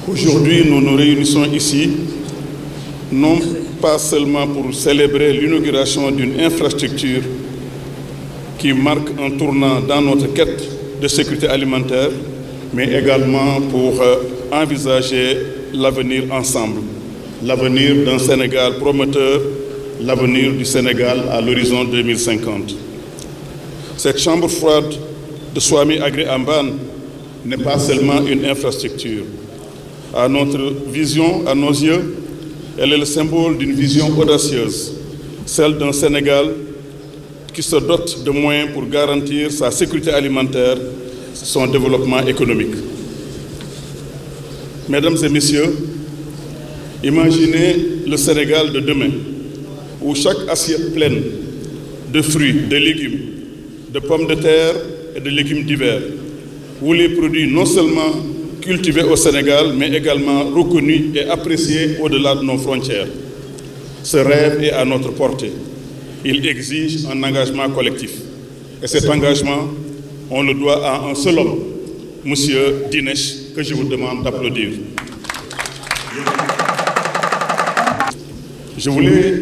Aujourd'hui, nous nous réunissons ici, non pas seulement pour célébrer l'inauguration d'une infrastructure qui marque un tournant dans notre quête de sécurité alimentaire, mais également pour envisager l'avenir ensemble, l'avenir d'un Sénégal prometteur, l'avenir du Sénégal à l'horizon 2050. Cette chambre froide de Swami Agri Amban n'est pas seulement une infrastructure. À notre vision, à nos yeux, elle est le symbole d'une vision audacieuse, celle d'un Sénégal qui se dote de moyens pour garantir sa sécurité alimentaire, son développement économique. Mesdames et messieurs, imaginez le Sénégal de demain, où chaque assiette pleine de fruits, de légumes, de pommes de terre et de légumes d'hiver, où les produits non seulement cultivés au Sénégal, mais également reconnus et appréciés au-delà de nos frontières. Ce rêve est à notre portée. Il exige un engagement collectif. Et cet engagement, on le doit à un seul homme, M. Dinesh, que je vous demande d'applaudir. Je voulais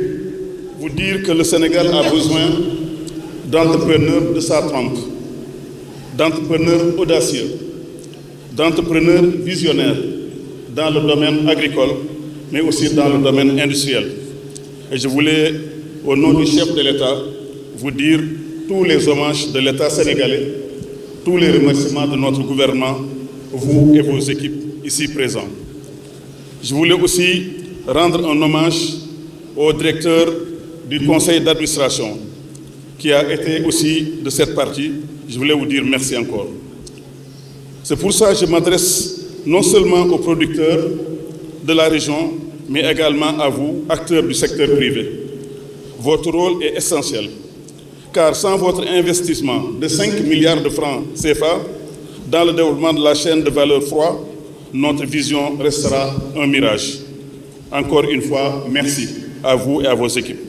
vous dire que le Sénégal a besoin d'entrepreneurs de sa trempe, d'entrepreneurs audacieux, d'entrepreneurs visionnaires dans le domaine agricole, mais aussi dans le domaine industriel. Et je voulais, au nom du chef de l'État, vous dire tous les hommages de l'État sénégalais, tous les remerciements de notre gouvernement, vous et vos équipes ici présents. Je voulais aussi rendre un hommage au directeur du conseil d'administration, qui a été aussi de cette partie. Je voulais vous dire merci encore. C'est pour ça que je m'adresse non seulement aux producteurs de la région, mais également à vous, acteurs du secteur privé. Votre rôle est essentiel, car sans votre investissement de 5 milliards de francs CFA dans le développement de la chaîne de valeur froid, notre vision restera un mirage. Encore une fois, merci à vous et à vos équipes.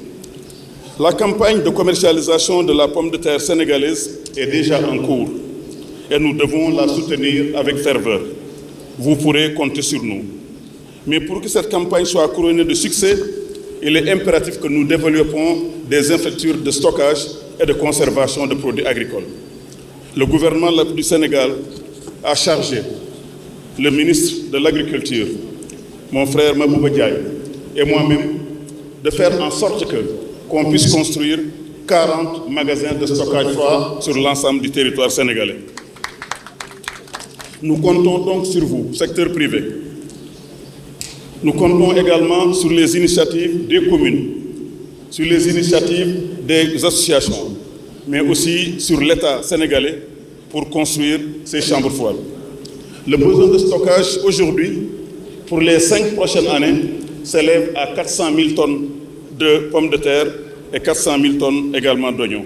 La campagne de commercialisation de la pomme de terre sénégalaise est déjà en cours et nous devons la soutenir avec ferveur. Vous pourrez compter sur nous. Mais pour que cette campagne soit couronnée de succès, il est impératif que nous développions des infrastructures de stockage et de conservation de produits agricoles. Le gouvernement du Sénégal a chargé le ministre de l'Agriculture, mon frère Mabouba Diaye, et moi-même, de faire en sorte qu'on puisse construire 40 magasins de stockage froid sur l'ensemble du territoire sénégalais. Nous comptons donc sur vous, secteur privé. Nous comptons également sur les initiatives des communes, sur les initiatives des associations, mais aussi sur l'État sénégalais pour construire ces chambres froides. Le besoin de stockage aujourd'hui, pour les 5 prochaines années, s'élève à 400 000 tonnes de pommes de terre et 400 000 tonnes également d'oignons.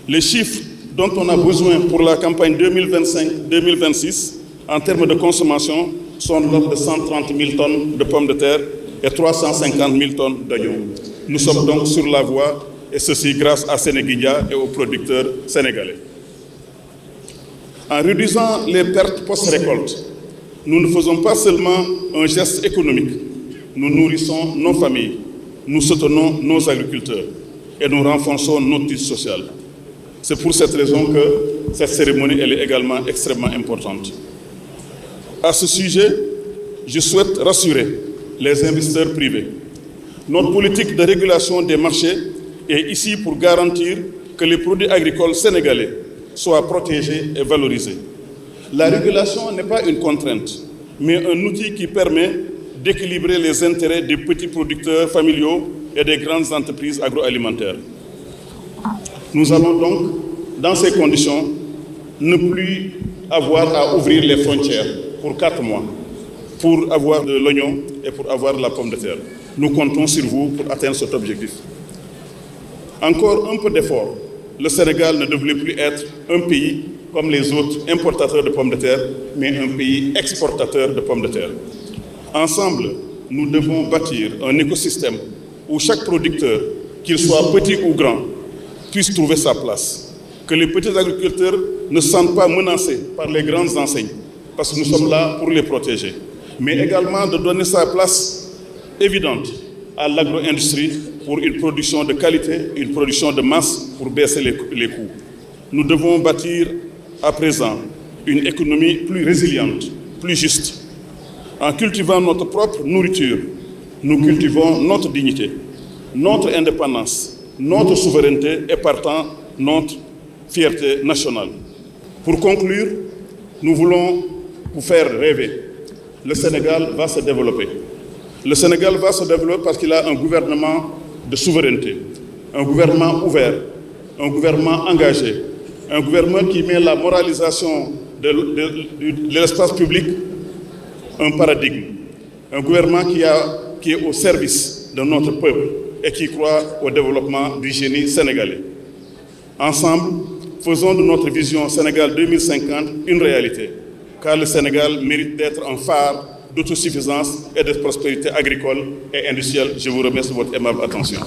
Les chiffres dont on a besoin pour la campagne 2025-2026 en termes de consommation sont de l'ordre de 130 000 tonnes de pommes de terre et 350 000 tonnes d'oignons. Nous sommes donc sur la voie, et ceci grâce à Sénéguidia et aux producteurs sénégalais. En réduisant les pertes post-récolte, nous ne faisons pas seulement un geste économique, nous nourrissons nos familles, nous soutenons nos agriculteurs et nous renforçons notre tissu social. C'est pour cette raison que cette cérémonie elle est également extrêmement importante. À ce sujet, je souhaite rassurer les investisseurs privés. Notre politique de régulation des marchés est ici pour garantir que les produits agricoles sénégalais soient protégés et valorisés. La régulation n'est pas une contrainte, mais un outil qui permet d'équilibrer les intérêts des petits producteurs familiaux et des grandes entreprises agroalimentaires. Nous allons donc, dans ces conditions, ne plus avoir à ouvrir les frontières pour 4 mois pour avoir de l'oignon et pour avoir de la pomme de terre. Nous comptons sur vous pour atteindre cet objectif. Encore un peu d'effort, le Sénégal ne devrait plus être un pays comme les autres importateurs de pommes de terre, mais un pays exportateur de pommes de terre. Ensemble, nous devons bâtir un écosystème où chaque producteur, qu'il soit petit ou grand, puisse trouver sa place. Que les petits agriculteurs ne se sentent pas menacés par les grandes enseignes, parce que nous sommes là pour les protéger. mais également de donner sa place évidente à l'agro-industrie pour une production de qualité, une production de masse pour baisser les coûts. Nous devons bâtir à présent une économie plus résiliente, plus juste. En cultivant notre propre nourriture, nous cultivons notre dignité, notre indépendance, notre souveraineté et partant notre fierté nationale. Pour conclure, nous voulons vous faire rêver. Le Sénégal va se développer. Le Sénégal va se développer parce qu'il a un gouvernement de souveraineté, un gouvernement ouvert, un gouvernement engagé, un gouvernement qui met la moralisation de l'espace public un paradigme, un gouvernement qui est au service de notre peuple et qui croit au développement du génie sénégalais. Ensemble, faisons de notre vision Sénégal 2050 une réalité, car le Sénégal mérite d'être un phare d'autosuffisance et de prospérité agricole et industrielle. Je vous remercie de votre aimable attention.